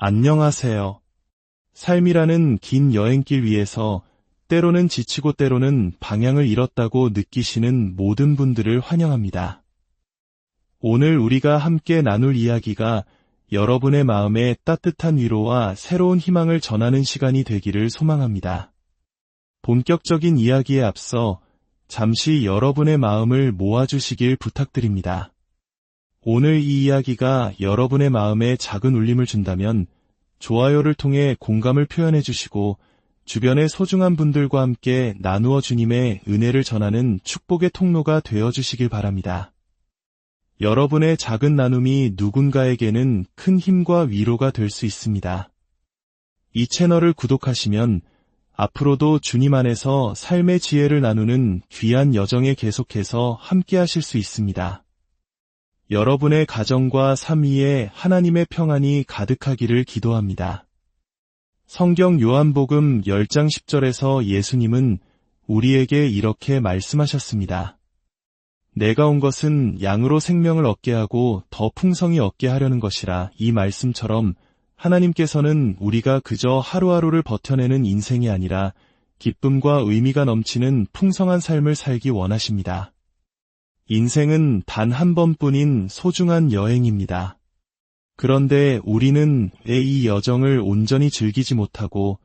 안녕하세요. 삶이라는 긴 여행길 위에서 때로는 지치고 때로는 방향을 잃었다고 느끼시는 모든 분들을 환영합니다. 오늘 우리가 함께 나눌 이야기가 여러분의 마음에 따뜻한 위로와 새로운 희망을 전하는 시간이 되기를 소망합니다. 본격적인 이야기에 앞서 잠시 여러분의 마음을 모아주시길 부탁드립니다. 오늘 이 이야기가 여러분의 마음에 작은 울림을 준다면 좋아요를 통해 공감을 표현해 주시고 주변의 소중한 분들과 함께 나누어 주님의 은혜를 전하는 축복의 통로가 되어 주시길 바랍니다. 여러분의 작은 나눔이 누군가에게는 큰 힘과 위로가 될 수 있습니다. 이 채널을 구독하시면 앞으로도 주님 안에서 삶의 지혜를 나누는 귀한 여정에 계속해서 함께 하실 수 있습니다. 여러분의 가정과 삶 위에 하나님의 평안이 가득하기를 기도합니다. 성경 요한복음 10장 10절에서 예수님은 우리에게 이렇게 말씀하셨습니다. 내가 온 것은 양으로 생명을 얻게 하고 더 풍성히 얻게 하려는 것이라. 이 말씀처럼 하나님께서는 우리가 그저 하루하루를 버텨내는 인생이 아니라 기쁨과 의미가 넘치는 풍성한 삶을 살기 원하십니다. 인생은 단 한 번뿐인 소중한 여행입니다. 그런데 우리는 왜 이 여정을 온전히 즐기지 못하고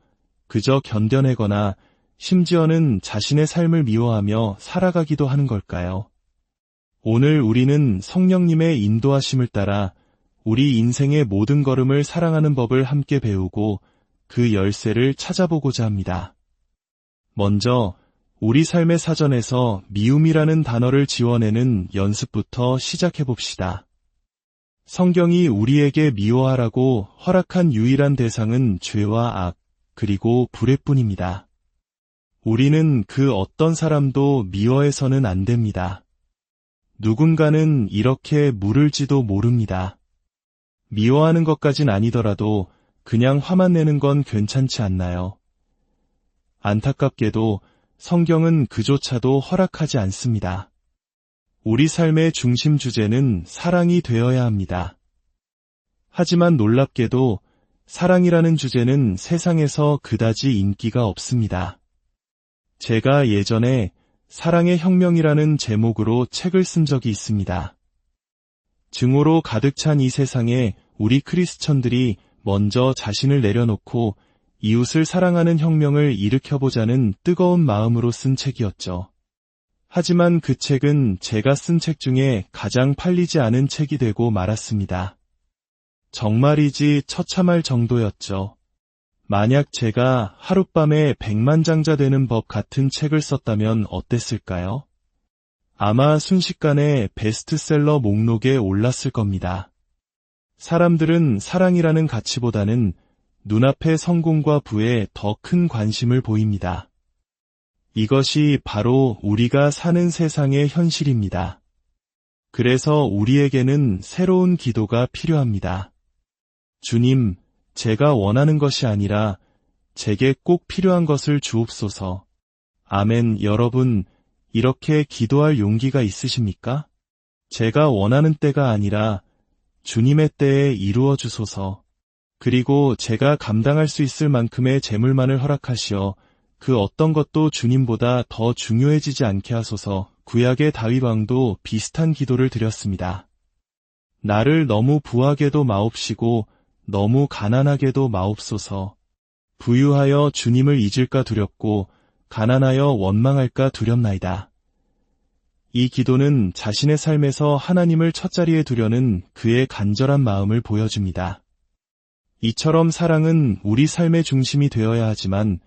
그저 견뎌내거나 심지어는 자신의 삶을 미워하며 살아가기도 하는 걸까요? 오늘 우리는 성령님의 인도하심을 따라 우리 인생의 모든 걸음을 사랑하는 법을 함께 배우고 그 열쇠를 찾아보고자 합니다. 먼저 우리 삶의 사전에서 미움이라는 단어를 지워내는 연습부터 시작해봅시다. 성경이 우리에게 미워하라고 허락한 유일한 대상은 죄와 악, 그리고 불의 뿐입니다. 우리는 그 어떤 사람도 미워해서는 안 됩니다. 누군가는 이렇게 물을지도 모릅니다. 미워하는 것까진 아니더라도 그냥 화만 내는 건 괜찮지 않나요? 안타깝게도 성경은 그조차도 허락하지 않습니다. 우리 삶의 중심 주제는 사랑이 되어야 합니다. 하지만 놀랍게도 사랑이라는 주제는 세상에서 그다지 인기가 없습니다. 제가 예전에 사랑의 혁명이라는 제목으로 책을 쓴 적이 있습니다. 증오로 가득 찬 이 세상에 우리 크리스천들이 먼저 자신을 내려놓고 이웃을 사랑하는 혁명을 일으켜보자는 뜨거운 마음으로 쓴 책이었죠. 하지만 그 책은 제가 쓴 책 중에 가장 팔리지 않은 책이 되고 말았습니다. 정말이지 처참할 정도였죠. 만약 제가 하룻밤에 100만장자 되는 법 같은 책을 썼다면 어땠을까요? 아마 순식간에 베스트셀러 목록에 올랐을 겁니다. 사람들은 사랑이라는 가치보다는 눈앞의 성공과 부에 더 큰 관심을 보입니다. 이것이 바로 우리가 사는 세상의 현실입니다. 그래서 우리에게는 새로운 기도가 필요합니다. 주님, 제가 원하는 것이 아니라 제게 꼭 필요한 것을 주옵소서. 아멘. 여러분, 이렇게 기도할 용기가 있으십니까? 제가 원하는 때가 아니라 주님의 때에 이루어 주소서. 그리고 제가 감당할 수 있을 만큼의 재물만을 허락하시어 그 어떤 것도 주님보다 더 중요해지지 않게 하소서. 구약의 다윗 왕도 비슷한 기도를 드렸습니다. 나를 너무 부하게도 마옵시고 너무 가난하게도 마옵소서. 부유하여 주님을 잊을까 두렵고 가난하여 원망할까 두렵나이다. 이 기도는 자신의 삶에서 하나님을 첫자리에 두려는 그의 간절한 마음을 보여줍니다. 이처럼 사랑은 우리 삶의 중심이 되어야 하지만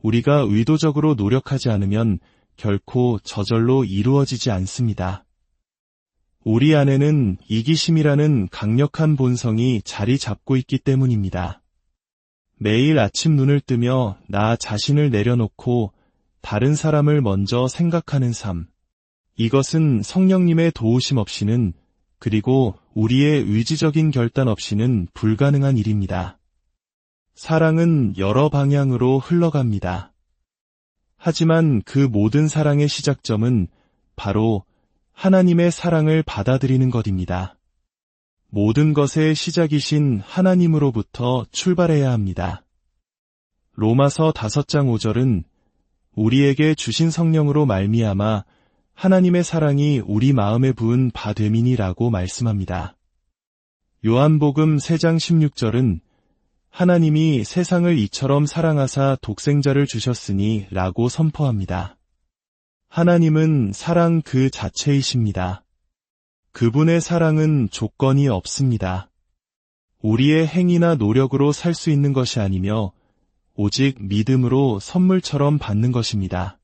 우리가 의도적으로 노력하지 않으면 결코 저절로 이루어지지 않습니다. 우리 안에는 이기심이라는 강력한 본성이 자리 잡고 있기 때문입니다. 매일 아침 눈을 뜨며 나 자신을 내려놓고 다른 사람을 먼저 생각하는 삶. 이것은 성령님의 도우심 없이는 그리고 우리의 의지적인 결단 없이는 불가능한 일입니다. 사랑은 여러 방향으로 흘러갑니다. 하지만 그 모든 사랑의 시작점은 바로 하나님의 사랑을 받아들이는 것입니다. 모든 것의 시작이신 하나님으로부터 출발해야 합니다. 로마서 5장 5절은 우리에게 주신 성령으로 말미암아 하나님의 사랑이 우리 마음에 부은 바 됨이니라고 말씀합니다. 요한복음 3장 16절은 하나님이 세상을 이처럼 사랑하사 독생자를 주셨으니 라고 선포합니다. 하나님은 사랑 그 자체이십니다. 그분의 사랑은 조건이 없습니다. 우리의 행위나 노력으로 살 수 있는 것이 아니며 오직 믿음으로 선물처럼 받는 것입니다.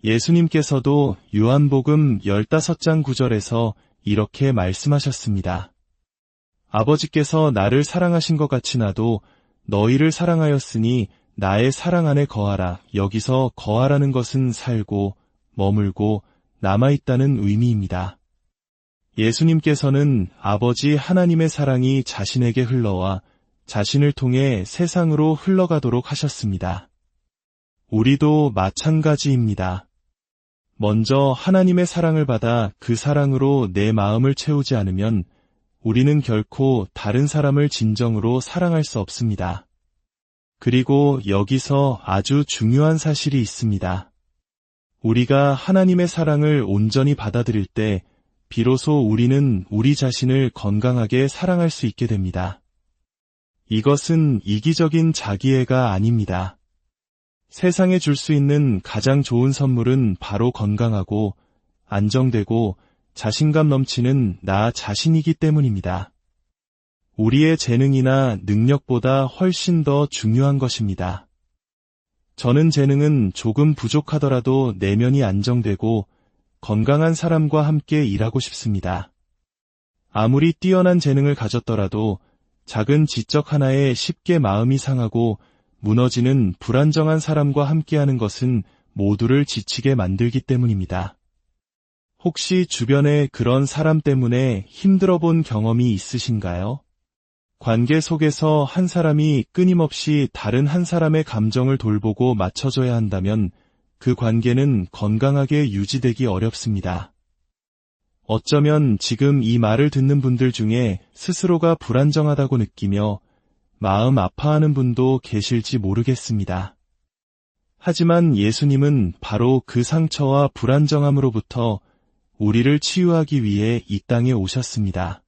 예수님께서도 요한복음 15장 9절에서 이렇게 말씀하셨습니다. 아버지께서 나를 사랑하신 것 같이 나도 너희를 사랑하였으니 나의 사랑 안에 거하라. 여기서 거하라는 것은 살고 머물고 남아있다는 의미입니다. 예수님께서는 아버지 하나님의 사랑이 자신에게 흘러와 자신을 통해 세상으로 흘러가도록 하셨습니다. 우리도 마찬가지입니다. 먼저 하나님의 사랑을 받아 그 사랑으로 내 마음을 채우지 않으면 우리는 결코 다른 사람을 진정으로 사랑할 수 없습니다. 그리고 여기서 아주 중요한 사실이 있습니다. 우리가 하나님의 사랑을 온전히 받아들일 때 비로소 우리는 우리 자신을 건강하게 사랑할 수 있게 됩니다. 이것은 이기적인 자기애가 아닙니다. 세상에 줄 수 있는 가장 좋은 선물은 바로 건강하고 안정되고 자신감 넘치는 나 자신이기 때문입니다. 우리의 재능이나 능력보다 훨씬 더 중요한 것입니다. 저는 재능은 조금 부족하더라도 내면이 안정되고 건강한 사람과 함께 일하고 싶습니다. 아무리 뛰어난 재능을 가졌더라도 작은 지적 하나에 쉽게 마음이 상하고 무너지는 불안정한 사람과 함께하는 것은 모두를 지치게 만들기 때문입니다. 혹시 주변에 그런 사람 때문에 힘들어 본 경험이 있으신가요? 관계 속에서 한 사람이 끊임없이 다른 한 사람의 감정을 돌보고 맞춰줘야 한다면 그 관계는 건강하게 유지되기 어렵습니다. 어쩌면 지금 이 말을 듣는 분들 중에 스스로가 불안정하다고 느끼며 마음 아파하는 분도 계실지 모르겠습니다. 하지만 예수님은 바로 그 상처와 불안정함으로부터 우리를 치유하기 위해 이 땅에 오셨습니다.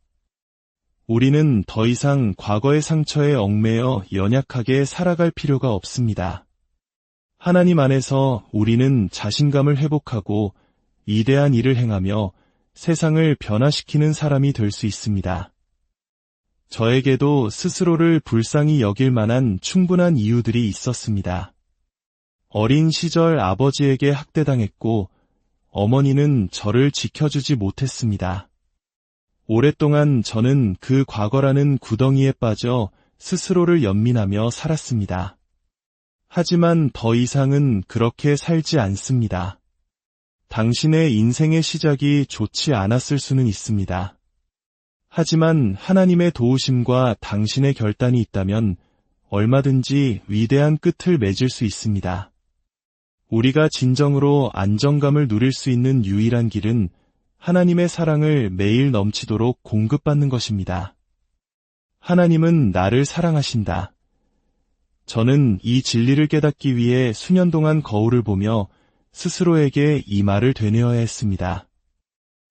우리는 더 이상 과거의 상처에 얽매여 연약하게 살아갈 필요가 없습니다. 하나님 안에서 우리는 자신감을 회복하고 위대한 일을 행하며 세상을 변화시키는 사람이 될 수 있습니다. 저에게도 스스로를 불쌍히 여길 만한 충분한 이유들이 있었습니다. 어린 시절 아버지에게 학대당했고 어머니는 저를 지켜주지 못했습니다. 오랫동안 저는 그 과거라는 구덩이에 빠져 스스로를 연민하며 살았습니다. 하지만 더 이상은 그렇게 살지 않습니다. 당신의 인생의 시작이 좋지 않았을 수는 있습니다. 하지만 하나님의 도우심과 당신의 결단이 있다면 얼마든지 위대한 끝을 맺을 수 있습니다. 우리가 진정으로 안정감을 누릴 수 있는 유일한 길은 하나님의 사랑을 매일 넘치도록 공급받는 것입니다. 하나님은 나를 사랑하신다. 저는 이 진리를 깨닫기 위해 수년 동안 거울을 보며 스스로에게 이 말을 되뇌어야 했습니다.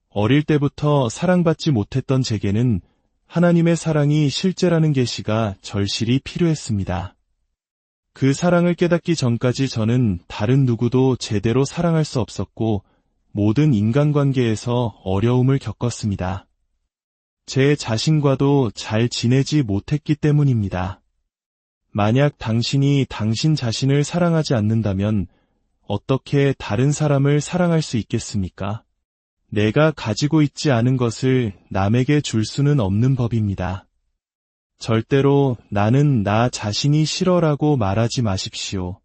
어릴 때부터 사랑받지 못했던 제게는 하나님의 사랑이 실제라는 계시가 절실히 필요했습니다. 그 사랑을 깨닫기 전까지 저는 다른 누구도 제대로 사랑할 수 없었고 모든 인간관계에서 어려움을 겪었습니다. 제 자신과도 잘 지내지 못했기 때문입니다. 만약 당신이 당신 자신을 사랑하지 않는다면 어떻게 다른 사람을 사랑할 수 있겠습니까? 내가 가지고 있지 않은 것을 남에게 줄 수는 없는 법입니다. 절대로 나는 나 자신이 싫어라고 말하지 마십시오.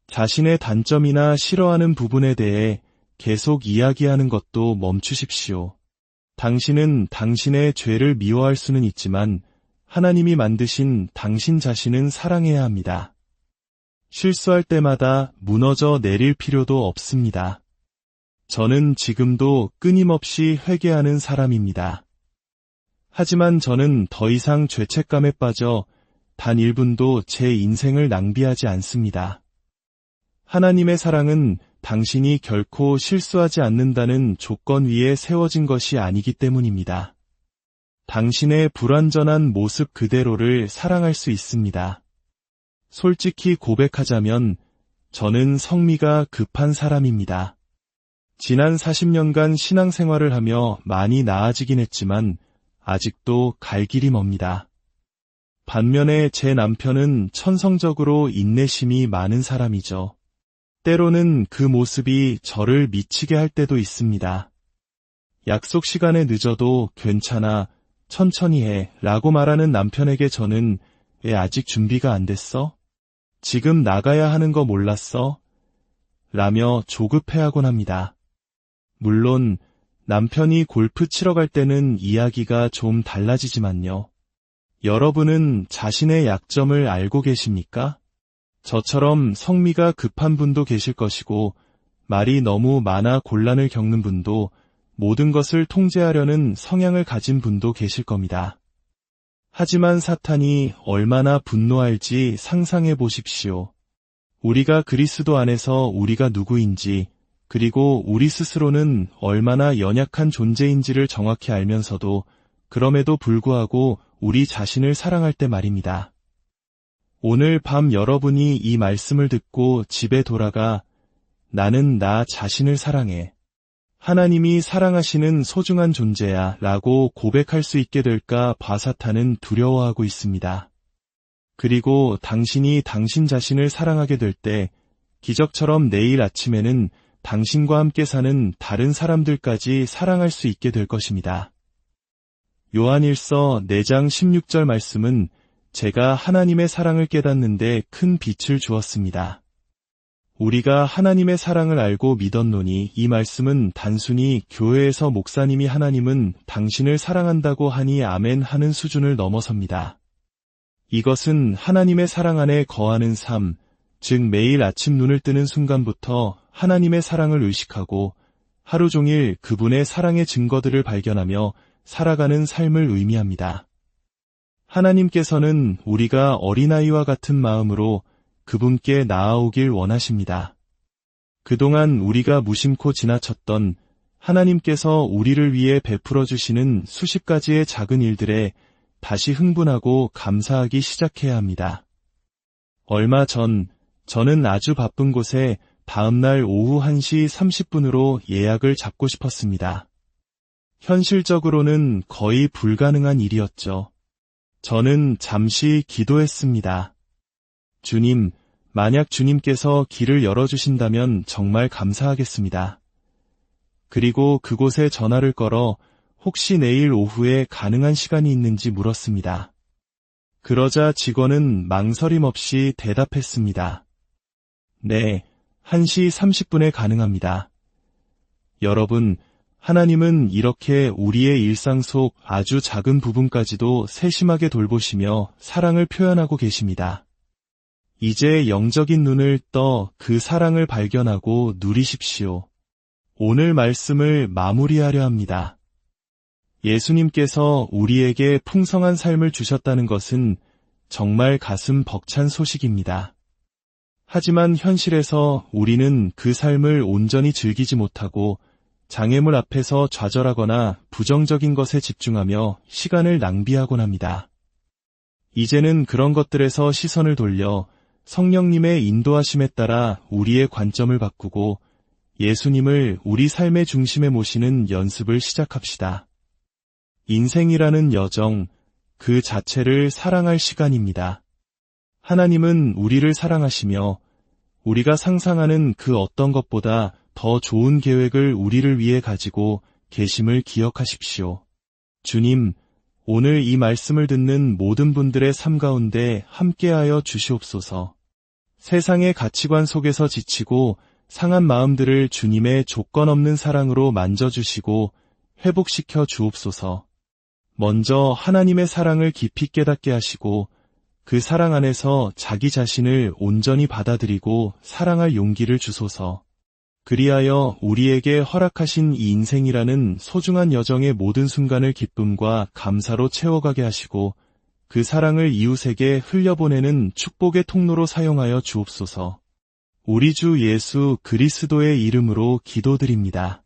자신의 단점이나 싫어하는 부분에 대해 계속 이야기하는 것도 멈추십시오. 당신은 당신의 죄를 미워할 수는 있지만 하나님이 만드신 당신 자신은 사랑해야 합니다. 실수할 때마다 무너져 내릴 필요도 없습니다. 저는 지금도 끊임없이 회개하는 사람입니다. 하지만 저는 더 이상 죄책감에 빠져 단 1분도 제 인생을 낭비하지 않습니다. 하나님의 사랑은 당신이 결코 실수하지 않는다는 조건 위에 세워진 것이 아니기 때문입니다. 당신의 불완전한 모습 그대로를 사랑할 수 있습니다. 솔직히 고백하자면 저는 성미가 급한 사람입니다. 지난 40년간 신앙생활을 하며 많이 나아지긴 했지만 아직도 갈 길이 멉니다. 반면에 제 남편은 천성적으로 인내심이 많은 사람이죠. 때로는 그 모습이 저를 미치게 할 때도 있습니다. 약속 시간에 늦어도 괜찮아, 천천히 해 라고 말하는 남편에게 저는 왜 아직 준비가 안 됐어? 지금 나가야 하는 거 몰랐어? 라며 조급해하곤 합니다. 물론 남편이 골프 치러 갈 때는 이야기가 좀 달라지지만요. 여러분은 자신의 약점을 알고 계십니까? 저처럼 성미가 급한 분도 계실 것이고 말이 너무 많아 곤란을 겪는 분도 모든 것을 통제하려는 성향을 가진 분도 계실 겁니다. 하지만 사탄이 얼마나 분노할지 상상해 보십시오. 우리가 그리스도 안에서 우리가 누구인지 그리고 우리 스스로는 얼마나 연약한 존재인지를 정확히 알면서도 그럼에도 불구하고 우리 자신을 사랑할 때 말입니다. 오늘 밤 여러분이 이 말씀을 듣고 집에 돌아가 나는 나 자신을 사랑해. 하나님이 사랑하시는 소중한 존재야 라고 고백할 수 있게 될까 봐 사탄은 두려워하고 있습니다. 그리고 당신이 당신 자신을 사랑하게 될 때 기적처럼 내일 아침에는 당신과 함께 사는 다른 사람들까지 사랑할 수 있게 될 것입니다. 요한일서 4장 16절 말씀은 제가 하나님의 사랑을 깨닫는데 큰 빛을 주었습니다. 우리가 하나님의 사랑을 알고 믿었노니 이 말씀은 단순히 교회에서 목사님이 하나님은 당신을 사랑한다고 하니 아멘 하는 수준을 넘어섭니다. 이것은 하나님의 사랑 안에 거하는 삶, 즉 매일 아침 눈을 뜨는 순간부터 하나님의 사랑을 의식하고 하루 종일 그분의 사랑의 증거들을 발견하며 살아가는 삶을 의미합니다. 하나님께서는 우리가 어린아이와 같은 마음으로 그분께 나아오길 원하십니다. 그동안 우리가 무심코 지나쳤던 하나님께서 우리를 위해 베풀어 주시는 수십 가지의 작은 일들에 다시 흥분하고 감사하기 시작해야 합니다. 얼마 전 저는 아주 바쁜 곳에 다음날 오후 1시 30분으로 예약을 잡고 싶었습니다. 현실적으로는 거의 불가능한 일이었죠. 저는 잠시 기도했습니다. 주님, 만약 주님께서 길을 열어주신다면 정말 감사하겠습니다. 그리고 그곳에 전화를 걸어 혹시 내일 오후에 가능한 시간이 있는지 물었습니다. 그러자 직원은 망설임 없이 대답했습니다. 네, 1시 30분에 가능합니다. 여러분, 하나님은 이렇게 우리의 일상 속 아주 작은 부분까지도 세심하게 돌보시며 사랑을 표현하고 계십니다. 이제 영적인 눈을 떠 그 사랑을 발견하고 누리십시오. 오늘 말씀을 마무리하려 합니다. 예수님께서 우리에게 풍성한 삶을 주셨다는 것은 정말 가슴 벅찬 소식입니다. 하지만 현실에서 우리는 그 삶을 온전히 즐기지 못하고 장애물 앞에서 좌절하거나 부정적인 것에 집중하며 시간을 낭비하곤 합니다. 이제는 그런 것들에서 시선을 돌려 성령님의 인도하심에 따라 우리의 관점을 바꾸고 예수님을 우리 삶의 중심에 모시는 연습을 시작합시다. 인생이라는 여정, 그 자체를 사랑할 시간입니다. 하나님은 우리를 사랑하시며 우리가 상상하는 그 어떤 것보다 더 좋은 계획을 우리를 위해 가지고 계심을 기억하십시오. 주님, 오늘 이 말씀을 듣는 모든 분들의 삶 가운데 함께하여 주시옵소서. 세상의 가치관 속에서 지치고 상한 마음들을 주님의 조건 없는 사랑으로 만져주시고 회복시켜 주옵소서. 먼저 하나님의 사랑을 깊이 깨닫게 하시고 그 사랑 안에서 자기 자신을 온전히 받아들이고 사랑할 용기를 주소서. 그리하여 우리에게 허락하신 이 인생이라는 소중한 여정의 모든 순간을 기쁨과 감사로 채워가게 하시고 그 사랑을 이웃에게 흘려보내는 축복의 통로로 사용하여 주옵소서. 우리 주 예수 그리스도의 이름으로 기도드립니다.